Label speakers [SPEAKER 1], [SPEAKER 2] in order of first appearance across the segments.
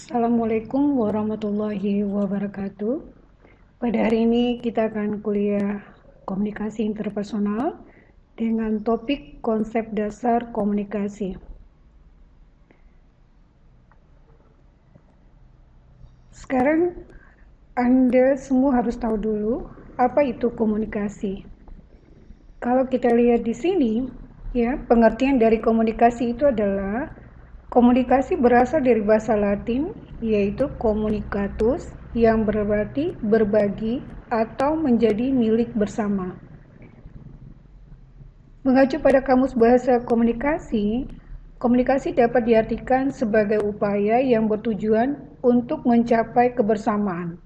[SPEAKER 1] Assalamualaikum warahmatullahi wabarakatuh. Pada hari ini kita akan kuliah komunikasi interpersonal dengan topik konsep dasar komunikasi. Sekarang Anda semua harus tahu dulu apa itu komunikasi. Kalau kita lihat di sini, ya, pengertian dari komunikasi itu adalah komunikasi berasal dari bahasa Latin, yaitu communicatus, yang berarti berbagi atau menjadi milik bersama. Mengacu pada kamus bahasa komunikasi, komunikasi dapat diartikan sebagai upaya yang bertujuan untuk mencapai kebersamaan.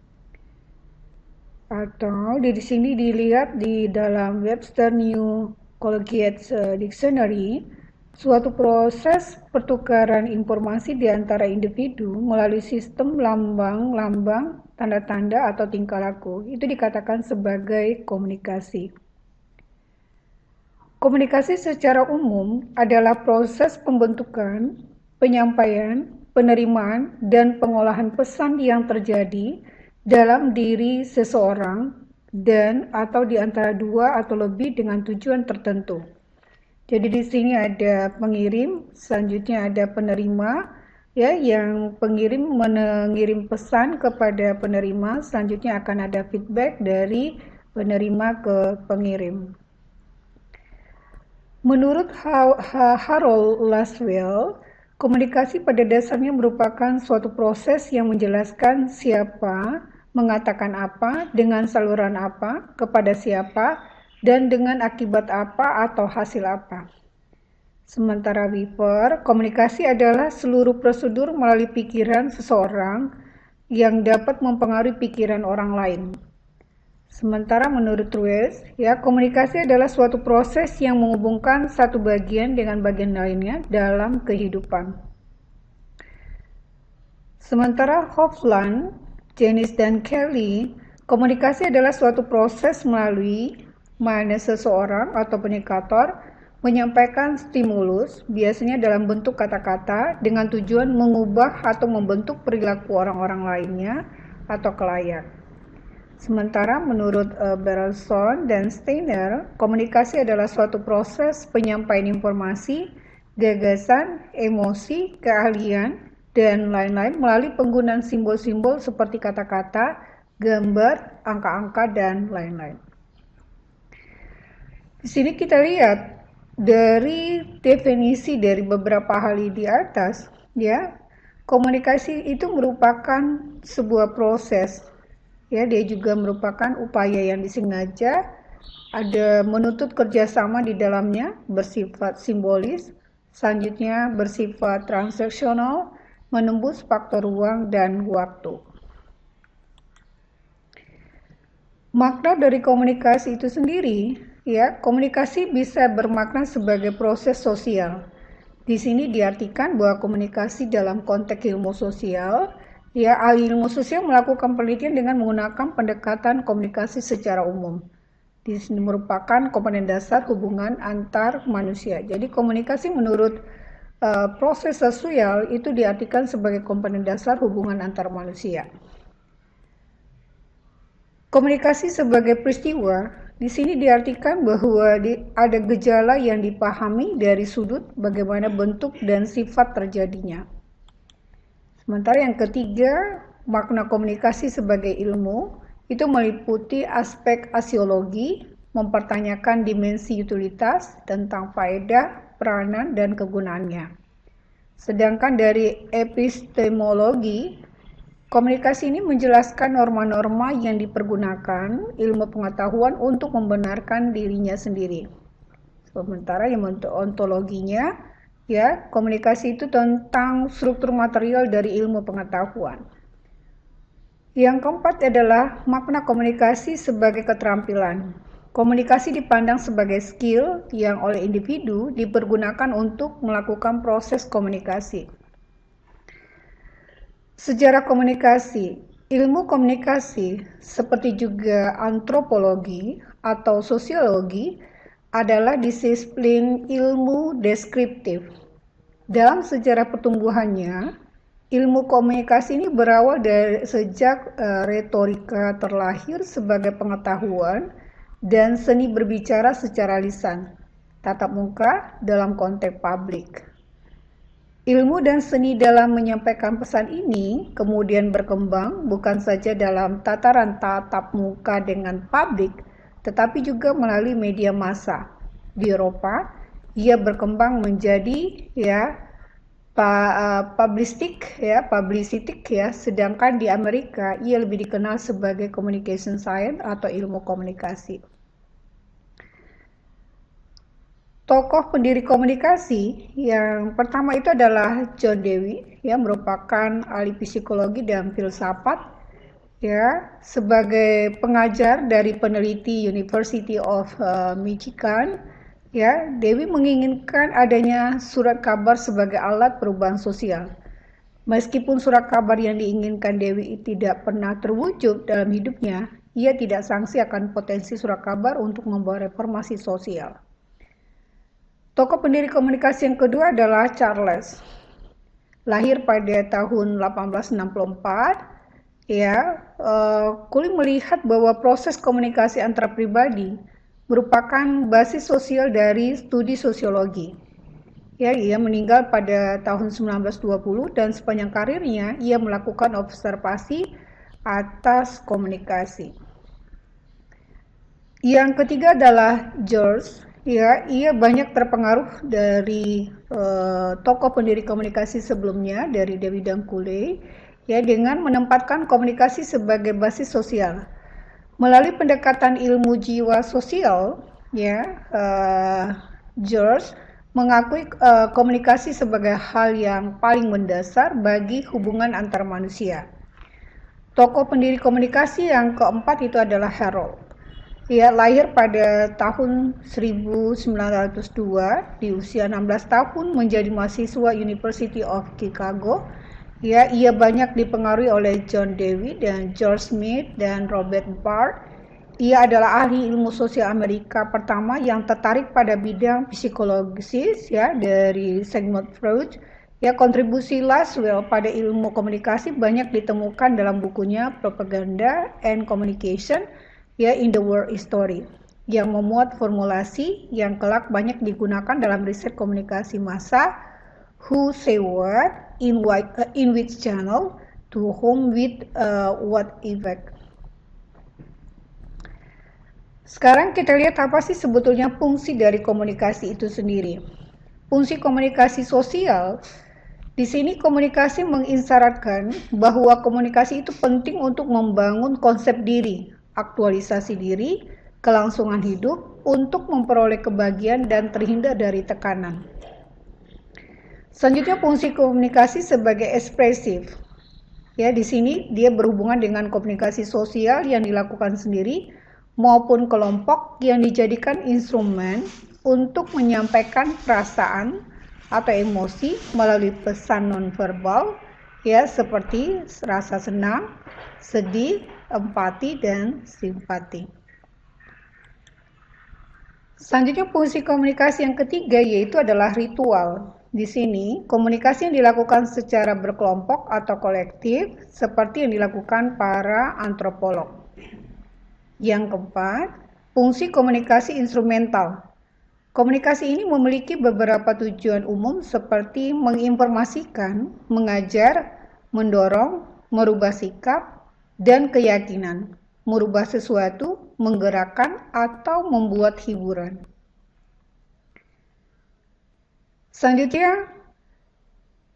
[SPEAKER 1] Atau di sini dilihat di dalam Webster New Colloquial Dictionary, suatu proses pertukaran informasi di antara individu melalui sistem lambang-lambang, tanda-tanda atau tingkah laku. Itu dikatakan sebagai komunikasi. Komunikasi secara umum adalah proses pembentukan, penyampaian, penerimaan, dan pengolahan pesan yang terjadi dalam diri seseorang dan atau di antara dua atau lebih dengan tujuan tertentu. Jadi di sini ada pengirim, selanjutnya ada penerima, ya, yang pengirim mengirim pesan kepada penerima, selanjutnya akan ada feedback dari penerima ke pengirim. Menurut Harold Laswell, komunikasi pada dasarnya merupakan suatu proses yang menjelaskan siapa, mengatakan apa, dengan saluran apa, kepada siapa, dan dengan akibat apa atau hasil apa. Sementara Weaver, komunikasi adalah seluruh prosedur melalui pikiran seseorang yang dapat mempengaruhi pikiran orang lain. Sementara menurut Ruiz, ya, komunikasi adalah suatu proses yang menghubungkan satu bagian dengan bagian lainnya dalam kehidupan. Sementara Hofland, Janice dan Kelly, komunikasi adalah suatu proses melalui mana seseorang atau komunikator menyampaikan stimulus, biasanya dalam bentuk kata-kata, dengan tujuan mengubah atau membentuk perilaku orang-orang lainnya atau kelayak. Sementara menurut Berelson dan Steiner, komunikasi adalah suatu proses penyampaian informasi, gagasan, emosi, keahlian, dan lain-lain melalui penggunaan simbol-simbol seperti kata-kata, gambar, angka-angka, dan lain-lain. Di sini kita lihat dari definisi dari beberapa hal di atas, ya, komunikasi itu merupakan sebuah proses. Ya, dia juga merupakan upaya yang disengaja, ada menuntut kerjasama di dalamnya, bersifat simbolis, selanjutnya bersifat transaksional, menembus faktor ruang dan waktu. Makna dari komunikasi itu sendiri, ya, komunikasi bisa bermakna sebagai proses sosial. Di sini diartikan bahwa komunikasi dalam konteks ilmu sosial, ya, ahli ilmu sosial melakukan penelitian dengan menggunakan pendekatan komunikasi secara umum. Di sini merupakan komponen dasar hubungan antar manusia. Jadi komunikasi menurut proses sosial itu diartikan sebagai komponen dasar hubungan antar manusia. Komunikasi sebagai peristiwa di sini diartikan bahwa ada gejala yang dipahami dari sudut bagaimana bentuk dan sifat terjadinya. Sementara yang ketiga, makna komunikasi sebagai ilmu itu meliputi aspek asiologi, mempertanyakan dimensi utilitas tentang faedah, peranan, dan kegunaannya. Sedangkan dari epistemologi, komunikasi ini menjelaskan norma-norma yang dipergunakan ilmu pengetahuan untuk membenarkan dirinya sendiri. Sementara yang untuk ontologinya, ya, komunikasi itu tentang struktur material dari ilmu pengetahuan. Yang keempat adalah makna komunikasi sebagai keterampilan. Komunikasi dipandang sebagai skill yang oleh individu dipergunakan untuk melakukan proses komunikasi. Sejarah komunikasi, ilmu komunikasi seperti juga antropologi atau sosiologi adalah disiplin ilmu deskriptif. Dalam sejarah pertumbuhannya, Ilmu komunikasi ini berawal dari sejak retorika terlahir sebagai pengetahuan dan seni berbicara secara lisan, tatap muka dalam konteks publik. Ilmu dan seni dalam menyampaikan pesan ini kemudian berkembang bukan saja dalam tataran tatap muka dengan publik, tetapi juga melalui media massa. Di Eropa, ia berkembang menjadi publicistik ya, sedangkan di Amerika ia lebih dikenal sebagai communication science atau ilmu komunikasi. Tokoh pendiri komunikasi yang pertama itu adalah John Dewey, yang merupakan ahli psikologi dan filsafat, ya, sebagai pengajar dari peneliti University of Michigan. Ya, Dewey menginginkan adanya surat kabar sebagai alat perubahan sosial. Meskipun surat kabar yang diinginkan Dewey tidak pernah terwujud dalam hidupnya, ia tidak sangsi akan potensi surat kabar untuk membawa reformasi sosial. Tokoh pendiri komunikasi yang kedua adalah Charles. Lahir pada tahun 1864, Kuli melihat bahwa proses komunikasi antar pribadi merupakan basis sosial dari studi sosiologi. Ya, ia meninggal pada tahun 1920 dan sepanjang karirnya ia melakukan observasi atas komunikasi. Yang ketiga adalah George. Ya, ia banyak terpengaruh dari tokoh pendiri komunikasi sebelumnya dari Dewey dan Cooley, ya, dengan menempatkan komunikasi sebagai basis sosial. Melalui pendekatan ilmu jiwa sosial, George mengakui komunikasi sebagai hal yang paling mendasar bagi hubungan antar manusia. Tokoh pendiri komunikasi yang keempat itu adalah Harold. Ia lahir pada tahun 1902, di usia 16 tahun menjadi mahasiswa University of Chicago. Ya, ia banyak dipengaruhi oleh John Dewey dan George Smith dan Robert Bard. Ia adalah ahli ilmu sosial Amerika pertama yang tertarik pada bidang psikologis, ya, dari Sigmund Freud. Ya, kontribusi Laswell pada ilmu komunikasi banyak ditemukan dalam bukunya Propaganda and Communication, ya, in the World History, yang memuat formulasi yang kelak banyak digunakan dalam riset komunikasi massa, who say what, in which channel, to whom, with what effect. Sekarang kita lihat apa sih sebetulnya fungsi dari komunikasi itu sendiri. Fungsi komunikasi sosial, di sini komunikasi mengisyaratkan bahwa komunikasi itu penting untuk membangun konsep diri, aktualisasi diri, kelangsungan hidup, untuk memperoleh kebahagiaan dan terhindar dari tekanan. Selanjutnya fungsi komunikasi sebagai ekspresif. Ya, di sini dia berhubungan dengan komunikasi sosial yang dilakukan sendiri maupun kelompok yang dijadikan instrumen untuk menyampaikan perasaan atau emosi melalui pesan nonverbal, ya, seperti rasa senang, sedih, empati, dan simpati. Selanjutnya fungsi komunikasi yang ketiga yaitu adalah ritual. Di sini komunikasi yang dilakukan secara berkelompok atau kolektif seperti yang dilakukan para antropolog. Yang keempat, fungsi komunikasi instrumental. Komunikasi ini memiliki beberapa tujuan umum seperti menginformasikan, mengajar, mendorong, merubah sikap, dan keyakinan, merubah sesuatu, menggerakkan, atau membuat hiburan. Selanjutnya,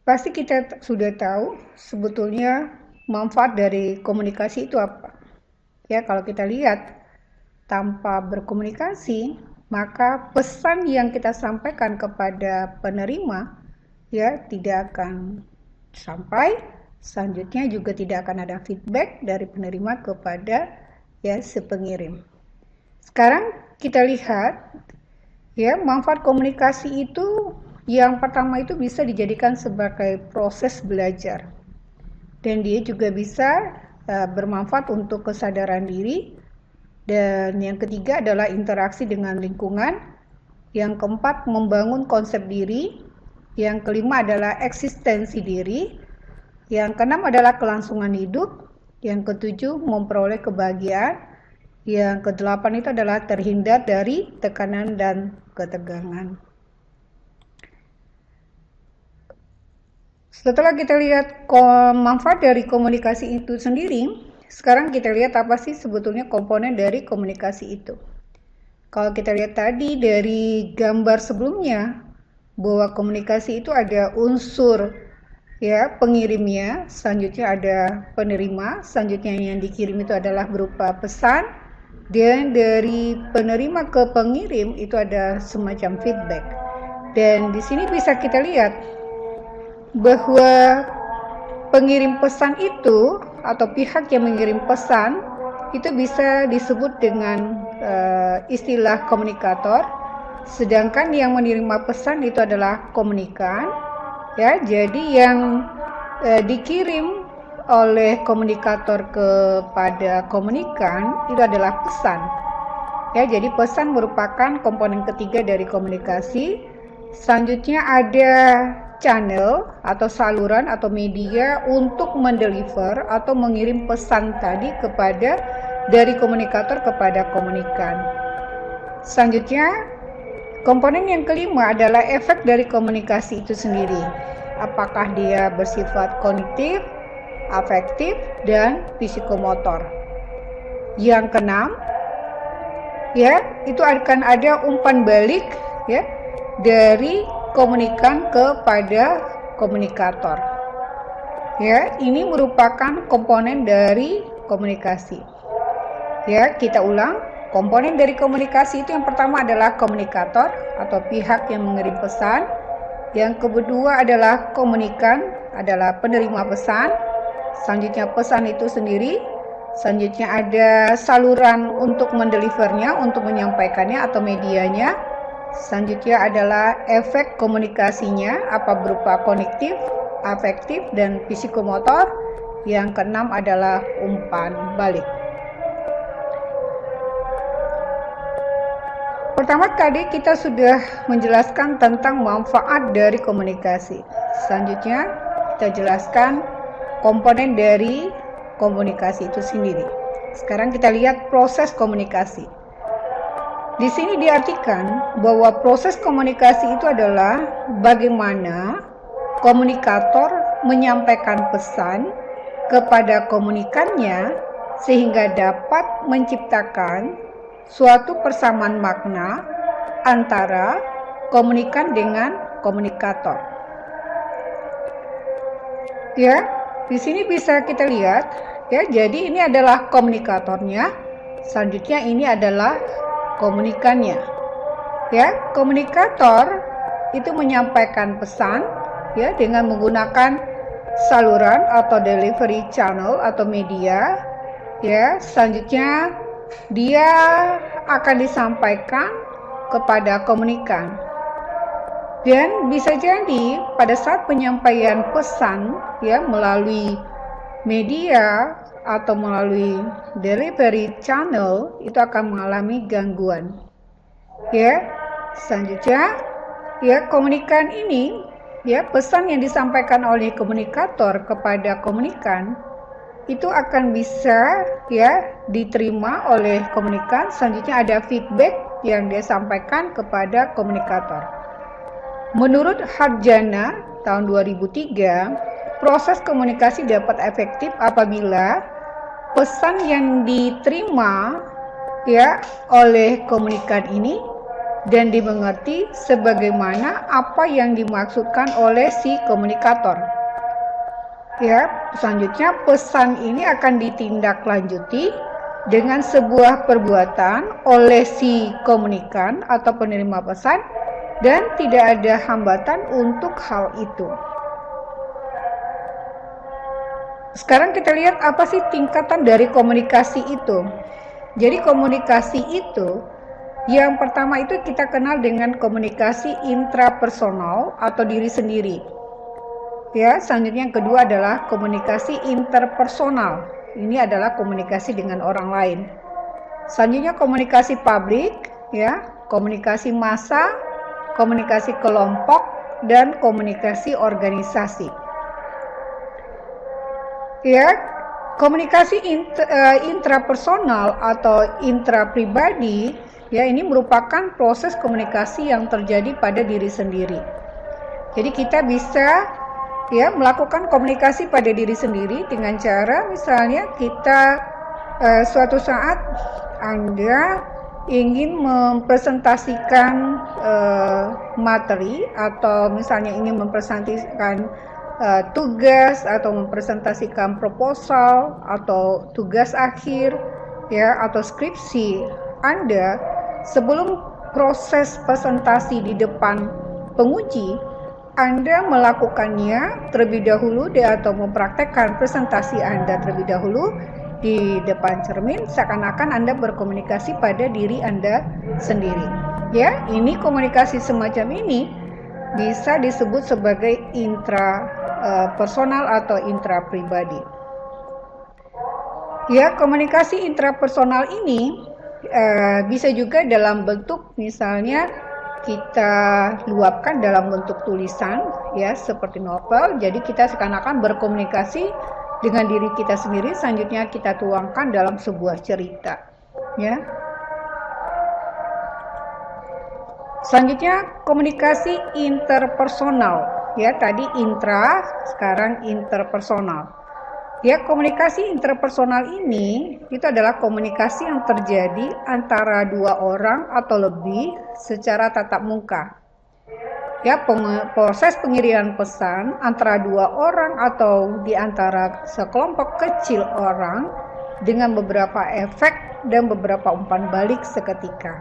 [SPEAKER 1] pasti kita sudah tahu sebetulnya manfaat dari komunikasi itu apa. Ya, kalau kita lihat, tanpa berkomunikasi, maka pesan yang kita sampaikan kepada penerima, ya, tidak akan sampai. Selanjutnya juga tidak akan ada feedback dari penerima kepada, ya, si pengirim. Sekarang kita lihat, ya, manfaat komunikasi itu yang pertama itu bisa dijadikan sebagai proses belajar, dan dia juga bisa bermanfaat untuk kesadaran diri. Dan yang ketiga adalah interaksi dengan lingkungan. Yang keempat, membangun konsep diri. Yang kelima adalah eksistensi diri. Yang keenam adalah kelangsungan hidup. Yang ketujuh memperoleh kebahagiaan. Yang kedelapan itu adalah terhindar dari tekanan dan ketegangan. Setelah kita lihat manfaat dari komunikasi itu sendiri, sekarang kita lihat apa sih sebetulnya komponen dari komunikasi itu. Kalau kita lihat tadi dari gambar sebelumnya, bahwa komunikasi itu ada unsur ya pengirimnya, selanjutnya ada penerima, selanjutnya yang dikirim itu adalah berupa pesan, dan dari penerima ke pengirim itu ada semacam feedback. Dan di sini bisa kita lihat bahwa pengirim pesan itu atau pihak yang mengirim pesan itu bisa disebut dengan istilah komunikator, sedangkan yang menerima pesan itu adalah komunikan. Ya, jadi yang dikirim oleh komunikator kepada komunikan itu adalah pesan. Ya, jadi pesan merupakan komponen ketiga dari komunikasi. Selanjutnya ada channel atau saluran atau media untuk mendeliver atau mengirim pesan tadi kepada dari komunikator kepada komunikan. Selanjutnya, komponen yang kelima adalah efek dari komunikasi itu sendiri. Apakah dia bersifat kognitif, afektif, dan psikomotor. Yang keenam, ya, itu akan ada umpan balik ya dari komunikan kepada komunikator. Ya, ini merupakan komponen dari komunikasi. Ya, kita ulang. Komponen dari komunikasi itu yang pertama adalah komunikator atau pihak yang mengirim pesan. Yang kedua adalah komunikan, adalah penerima pesan. Selanjutnya pesan itu sendiri. Selanjutnya ada saluran untuk mendelivernya, untuk menyampaikannya atau medianya. Selanjutnya adalah efek komunikasinya, apa berupa kognitif, afektif, dan psikomotor. Yang keenam adalah umpan balik. Pertama tadi kita sudah menjelaskan tentang manfaat dari komunikasi. Selanjutnya kita jelaskan komponen dari komunikasi itu sendiri. Sekarang kita lihat proses komunikasi. Di sini diartikan bahwa proses komunikasi itu adalah bagaimana komunikator menyampaikan pesan kepada komunikannya sehingga dapat menciptakan suatu persamaan makna antara komunikan dengan komunikator. Ya, di sini bisa kita lihat ya, jadi ini adalah komunikatornya, selanjutnya ini adalah komunikannya. Ya, komunikator itu menyampaikan pesan ya dengan menggunakan saluran atau delivery channel atau media. Ya, selanjutnya dia akan disampaikan kepada komunikan. Dan bisa jadi pada saat penyampaian pesan ya melalui media atau melalui delivery channel itu akan mengalami gangguan. Ya, selanjutnya ya komunikan ini ya pesan yang disampaikan oleh komunikator kepada komunikan itu akan bisa ya diterima oleh komunikan. Selanjutnya ada feedback yang dia sampaikan kepada komunikator. Menurut Harjana tahun 2003, proses komunikasi dapat efektif apabila pesan yang diterima ya oleh komunikan ini dan dimengerti sebagaimana apa yang dimaksudkan oleh si komunikator. Ya, selanjutnya pesan ini akan ditindaklanjuti dengan sebuah perbuatan oleh si komunikan atau penerima pesan dan tidak ada hambatan untuk hal itu. Sekarang kita lihat apa sih tingkatan dari komunikasi itu. Jadi komunikasi itu yang pertama itu kita kenal dengan komunikasi intrapersonal atau diri sendiri. Ya, selanjutnya yang kedua adalah komunikasi interpersonal. Ini adalah komunikasi dengan orang lain. Selanjutnya komunikasi publik, ya, komunikasi massa, komunikasi kelompok, dan komunikasi organisasi. Ya, komunikasi intrapersonal atau intrapribadi, ya, ini merupakan proses komunikasi yang terjadi pada diri sendiri. Jadi kita bisa ya melakukan komunikasi pada diri sendiri dengan cara misalnya kita suatu saat Anda ingin mempresentasikan materi atau misalnya ingin mempresentasikan tugas atau mempresentasikan proposal atau tugas akhir ya atau skripsi Anda, sebelum proses presentasi di depan penguji Anda melakukannya terlebih dahulu atau mempraktekkan presentasi Anda terlebih dahulu di depan cermin, seakan-akan Anda berkomunikasi pada diri Anda sendiri. Ya, ini komunikasi semacam ini bisa disebut sebagai intrapersonal atau intrapribadi. Ya, komunikasi intrapersonal ini bisa juga dalam bentuk misalnya kita luapkan dalam bentuk tulisan ya seperti novel. Jadi kita seakan-akan berkomunikasi dengan diri kita sendiri, selanjutnya kita tuangkan dalam sebuah cerita ya. Selanjutnya komunikasi interpersonal ya, tadi intra, sekarang interpersonal. Ya, komunikasi interpersonal ini itu adalah komunikasi yang terjadi antara dua orang atau lebih secara tatap muka. Ya, proses pengiriman pesan antara dua orang atau di antara sekelompok kecil orang dengan beberapa efek dan beberapa umpan balik seketika.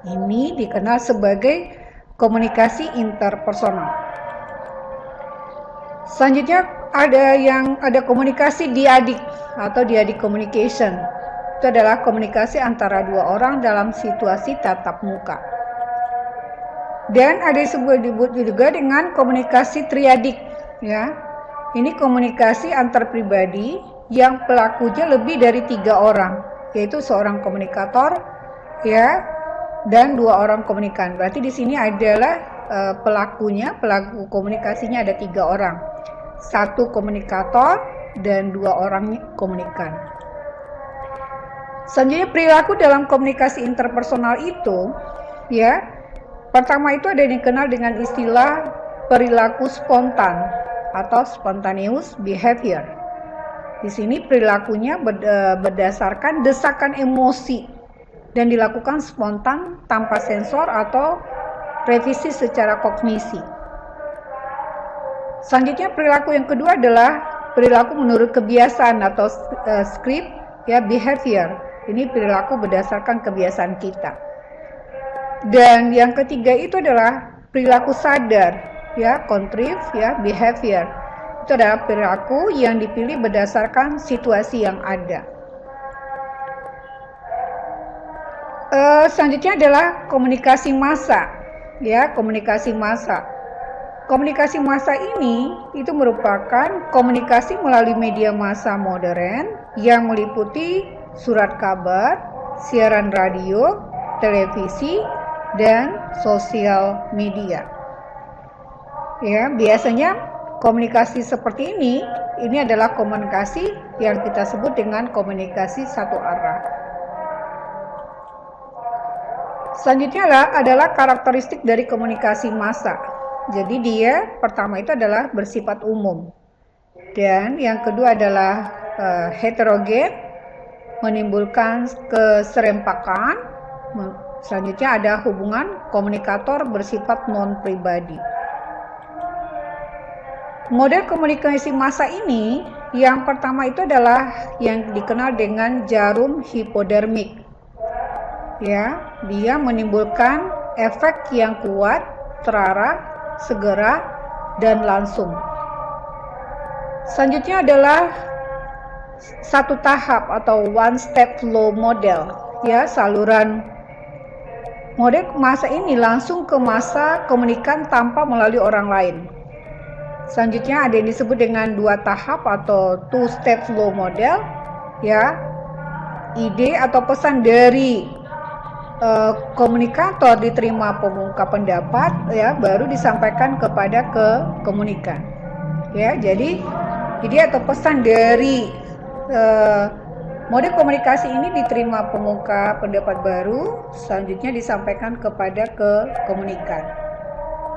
[SPEAKER 1] Ini dikenal sebagai komunikasi interpersonal. Selanjutnya ada komunikasi diadik atau diadik communication. Itu adalah komunikasi antara dua orang dalam situasi tatap muka. Dan ada disebut juga dengan komunikasi triadik ya. Ini komunikasi antar pribadi yang pelakunya lebih dari 3 orang, yaitu seorang komunikator ya dan 2 orang komunikan. Berarti di sini adalah pelaku komunikasinya ada 3 orang. 1 komunikator dan 2 orang komunikan. Selanjutnya perilaku dalam komunikasi interpersonal itu ya, pertama itu ada yang dikenal dengan istilah perilaku spontan atau spontaneous behavior. Di sini perilakunya berdasarkan desakan emosi dan dilakukan spontan tanpa sensor atau revisi secara kognisi. Selanjutnya perilaku yang kedua adalah perilaku menurut kebiasaan atau script ya, behavior. Ini perilaku berdasarkan kebiasaan kita. Dan yang ketiga itu adalah perilaku sadar ya, contrive ya, behavior. Itu adalah perilaku yang dipilih berdasarkan situasi yang ada. Selanjutnya adalah komunikasi massa ya, komunikasi massa. Komunikasi massa ini itu merupakan komunikasi melalui media massa modern yang meliputi surat kabar, siaran radio, televisi, dan sosial media. Ya, biasanya komunikasi seperti ini adalah komunikasi yang kita sebut dengan komunikasi satu arah. Selanjutnya adalah karakteristik dari komunikasi massa. Jadi dia pertama itu adalah bersifat umum. Dan yang kedua adalah heterogen, menimbulkan keserempakan. Selanjutnya ada hubungan komunikator bersifat non-pribadi. Model komunikasi massa ini yang pertama itu adalah yang dikenal dengan jarum hipodermik. Ya, dia menimbulkan efek yang kuat, terarah, segera, dan langsung. Selanjutnya adalah satu tahap atau one step flow model. Ya, saluran model massa ini langsung ke massa komunikan tanpa melalui orang lain. Selanjutnya ada yang disebut dengan 2 tahap atau two step flow model. Ya, ide atau pesan dari komunikator diterima pengungkap pendapat ya, baru disampaikan kepada komunikan. Ya, jadi ide atau pesan dari mode komunikasi ini diterima pemuka pendapat baru, selanjutnya disampaikan kepada komunikan.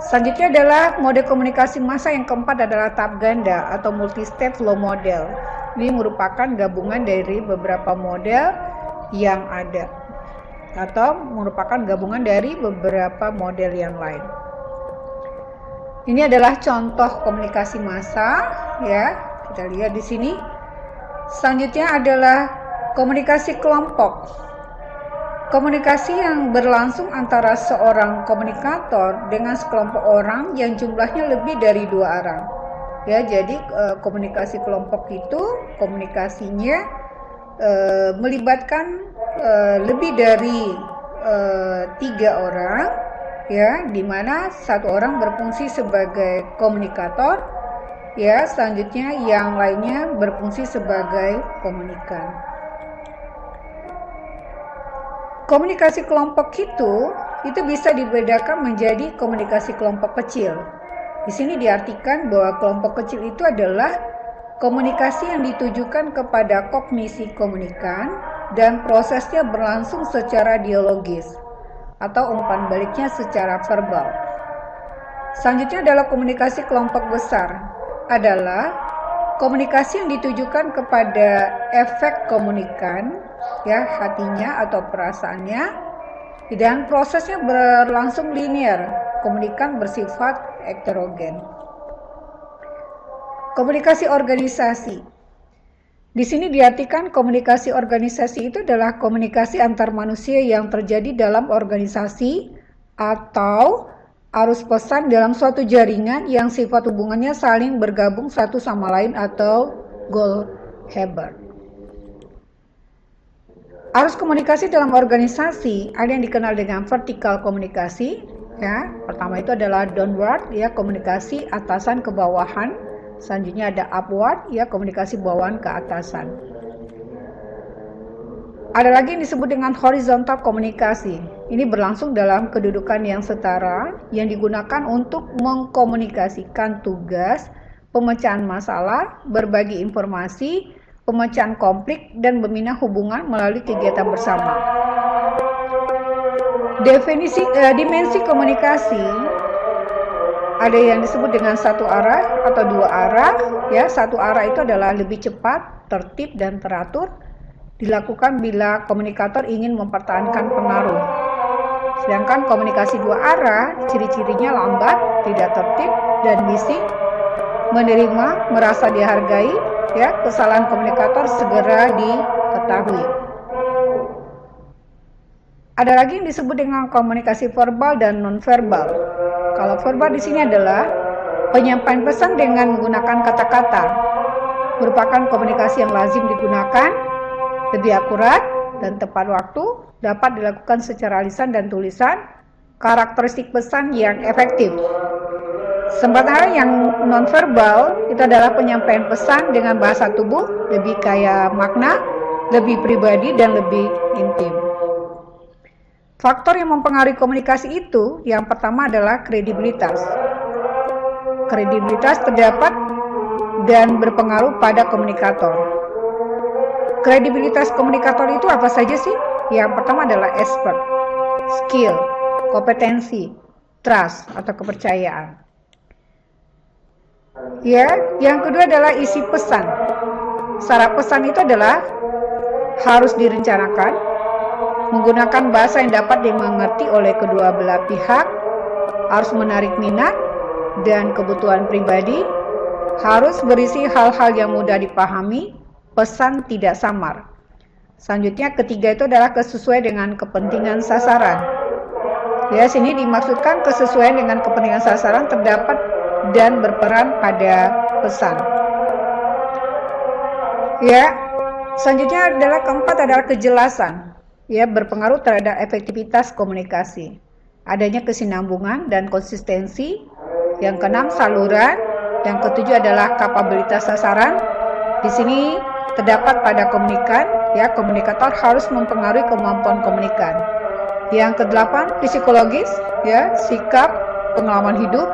[SPEAKER 1] Selanjutnya adalah mode komunikasi massa yang keempat adalah tahap ganda atau multi-step flow model. Ini merupakan gabungan dari beberapa model yang ada atau merupakan gabungan dari beberapa model yang lain. Ini adalah contoh komunikasi massa, ya. Kita lihat di sini. Selanjutnya adalah komunikasi kelompok. Komunikasi yang berlangsung antara seorang komunikator dengan sekelompok orang yang jumlahnya lebih dari 2 orang. Ya, jadi komunikasi kelompok itu komunikasinya melibatkan lebih dari 3 orang. Ya, di mana 1 orang berfungsi sebagai komunikator, ya, selanjutnya yang lainnya berfungsi sebagai komunikan. Komunikasi kelompok itu bisa dibedakan menjadi komunikasi kelompok kecil. Di sini diartikan bahwa kelompok kecil itu adalah komunikasi yang ditujukan kepada kognisi komunikan dan prosesnya berlangsung secara dialogis atau umpan baliknya secara verbal. Selanjutnya adalah komunikasi kelompok besar, adalah komunikasi yang ditujukan kepada efek komunikan, ya, hatinya atau perasaannya, dan prosesnya berlangsung linear. Komunikan bersifat heterogen. Komunikasi organisasi. Di sini diartikan komunikasi organisasi itu adalah komunikasi antar manusia yang terjadi dalam organisasi atau arus pesan dalam suatu jaringan yang sifat hubungannya saling bergabung satu sama lain atau Goldhaber. Arus komunikasi dalam organisasi ada yang dikenal dengan vertikal komunikasi, ya. Pertama itu adalah downward, ya, komunikasi atasan ke bawahan. Selanjutnya ada upward, ya, komunikasi bawahan ke atasan. Ada lagi yang disebut dengan horizontal komunikasi. Ini berlangsung dalam kedudukan yang setara yang digunakan untuk mengkomunikasikan tugas, pemecahan masalah, berbagi informasi, pemecahan konflik, dan membina hubungan melalui kegiatan bersama. Dimensi komunikasi ada yang disebut dengan satu arah atau 2 arah, ya. Satu arah itu adalah lebih cepat, tertib, dan teratur. Dilakukan bila komunikator ingin mempertahankan pengaruh. Sedangkan komunikasi 2 arah, ciri-cirinya lambat, tidak tertib, dan bising, menerima, merasa dihargai, ya. Kesalahan komunikator segera diketahui. Ada lagi yang disebut dengan komunikasi verbal dan nonverbal. Kalau verbal di sini adalah penyampaian pesan dengan menggunakan kata-kata. Merupakan komunikasi yang lazim digunakan, lebih akurat dan tepat waktu, dapat dilakukan secara lisan dan tulisan, karakteristik pesan yang efektif. Sementara yang nonverbal itu adalah penyampaian pesan dengan bahasa tubuh, lebih kaya makna, lebih pribadi, dan lebih intim. Faktor yang mempengaruhi komunikasi itu, yang pertama adalah kredibilitas. Kredibilitas terdapat dan berpengaruh pada komunikator. Kredibilitas komunikator itu apa saja sih? Yang pertama adalah expert, skill, kompetensi, trust atau kepercayaan. Ya, yang kedua adalah isi pesan. Syarat pesan itu adalah harus direncanakan, menggunakan bahasa yang dapat dimengerti oleh kedua belah pihak, harus menarik minat dan kebutuhan pribadi, harus berisi hal-hal yang mudah dipahami, pesan tidak samar. Selanjutnya ketiga itu adalah kesesuaian dengan kepentingan sasaran. Ya, sini dimaksudkan kesesuaian dengan kepentingan sasaran terdapat dan berperan pada pesan. Ya, selanjutnya adalah keempat adalah kejelasan. Ya, berpengaruh terhadap efektivitas komunikasi. Adanya kesinambungan dan konsistensi. Yang keenam, saluran. Yang ketujuh adalah kapabilitas sasaran. Di sini terdapat pada komunikan, ya, komunikator harus mempengaruhi kemampuan komunikan. Yang kedelapan, psikologis, ya, sikap, pengalaman hidup,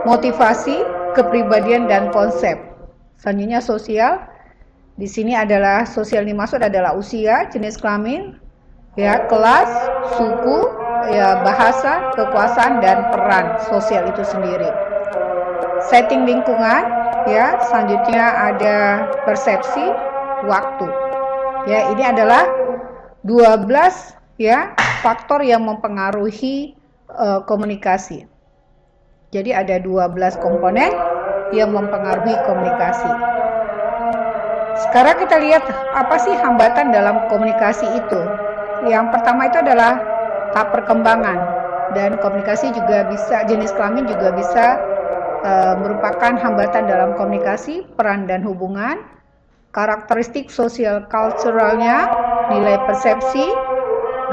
[SPEAKER 1] motivasi, kepribadian, dan konsep. Selanjutnya sosial. Di sini adalah sosial yang dimaksud adalah usia, jenis kelamin, ya, kelas, suku, ya, bahasa, kekuasaan, dan peran sosial itu sendiri. Setting lingkungan, ya, selanjutnya ada persepsi, waktu. Ya, ini adalah 12 ya faktor yang mempengaruhi komunikasi. Jadi ada 12 komponen yang mempengaruhi komunikasi. Sekarang kita lihat apa sih hambatan dalam komunikasi itu. Yang pertama itu adalah tahap perkembangan, dan komunikasi juga bisa, jenis kelamin juga bisa merupakan hambatan dalam komunikasi, peran dan hubungan, karakteristik sosial culturalnya, nilai persepsi,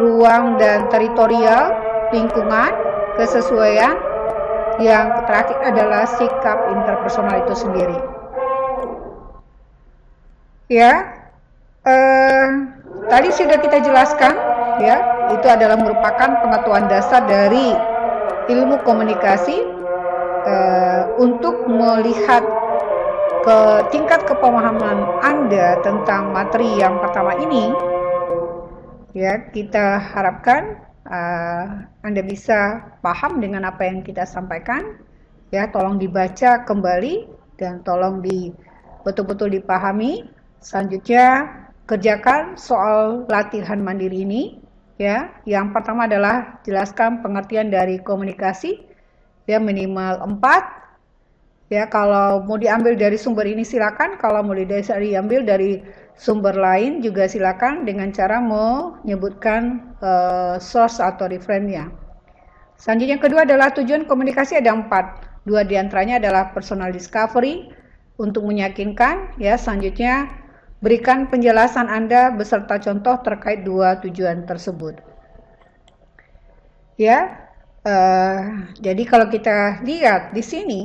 [SPEAKER 1] ruang dan teritorial, lingkungan, kesesuaian, yang terakhir adalah sikap interpersonal itu sendiri. Ya, tadi sudah kita jelaskan, ya, itu adalah merupakan pengetahuan dasar dari ilmu komunikasi untuk melihat ke tingkat kepemahaman Anda tentang materi yang pertama ini. Ya, kita harapkan Anda bisa paham dengan apa yang kita sampaikan. Ya, tolong dibaca kembali dan tolong betul-betul dipahami. Selanjutnya kerjakan soal latihan mandiri ini. Ya, yang pertama adalah jelaskan pengertian dari komunikasi. Ya, minimal 4. Ya, kalau mau diambil dari sumber ini silakan. Kalau mau diambil dari sumber lain juga silakan dengan cara menyebutkan source atau referennya. Selanjutnya kedua adalah tujuan komunikasi ada 4. 2 diantaranya adalah personal discovery untuk meyakinkan. Ya, selanjutnya berikan penjelasan Anda beserta contoh terkait 2 tujuan tersebut. Ya, jadi kalau kita lihat di sini,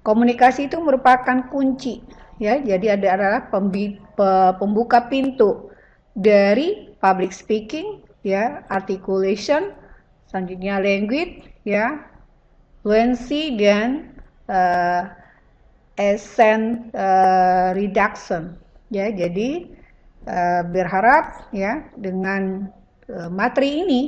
[SPEAKER 1] komunikasi itu merupakan kunci. Ya, jadi adalah pembuka pintu dari public speaking, ya, articulation, selanjutnya language, ya, fluency, dan accent reduction. Ya, jadi berharap ya dengan materi ini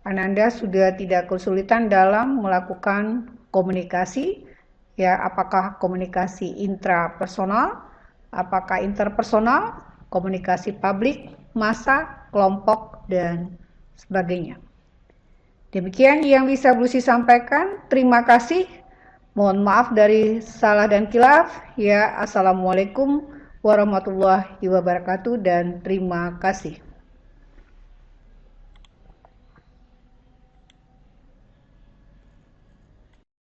[SPEAKER 1] Anda sudah tidak kesulitan dalam melakukan komunikasi. Ya, apakah komunikasi intrapersonal, apakah interpersonal, komunikasi publik, massa, kelompok, dan sebagainya. Demikian yang bisa Bu Lucy sampaikan. Terima kasih. Mohon maaf dari salah dan khilaf. Ya, assalamualaikum warahmatullahi wabarakatuh dan terima kasih.